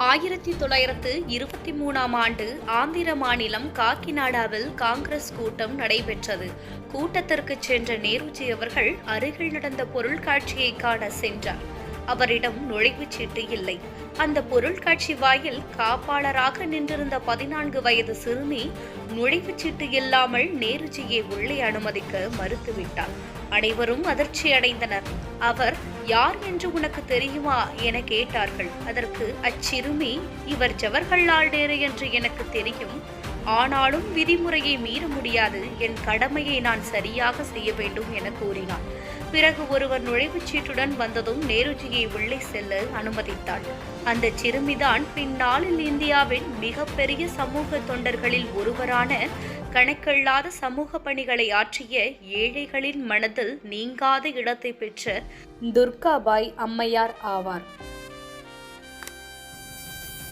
1923ஆம் ஆண்டு ஆந்திர மாநிலம் காக்கிநாடாவில் காங்கிரஸ் கூட்டம் நடைபெற்றது. கூட்டத்திற்கு சென்ற நேருஜி அவர்கள் அருகில் நடந்த பொருட்காட்சியை காண சென்றார். அவரிடம் நுழைவுச் சீட்டு இல்லை. அந்த பொருட்காட்சி வாயில் காப்பாளராக நின்றிருந்த 14 வயது சிறுமி நுழைவுச் சீட்டு இல்லாமல் நேருஜியை உள்ளே அனுமதிக்க மறுத்துவிட்டார். அனைவரும் அதிர்ச்சி அடைந்தனர். அவர் யார் என்று உனக்கு தெரியுமா என கேட்டார்கள். அதற்கு அச்சிறுமி, இவர் ஜவஹர்லால் நேரு என்று எனக்கு தெரியும். ஆனாலும் விதிமுறையை மீற முடியாது. என் கடமையை நான் சரியாக செய்ய வேண்டும் என கூறினார். பிறகு ஒருவர் நுழைவுச் சீட்டுடன் வந்ததும் நேருஜியை உள்ளே செல்ல அனுமதித்தாள். அந்த சிறுமிதான் பின்னாளில் இந்தியாவின் மிகப்பெரிய சமூக தொண்டர்களில் ஒருவரான, கணக்கில்லாத சமூக பணிகளை ஆற்றிய, ஏழைகளின் மனதில் நீங்காத இடத்தை பெற்ற துர்காபாய் அம்மையார் ஆவார்.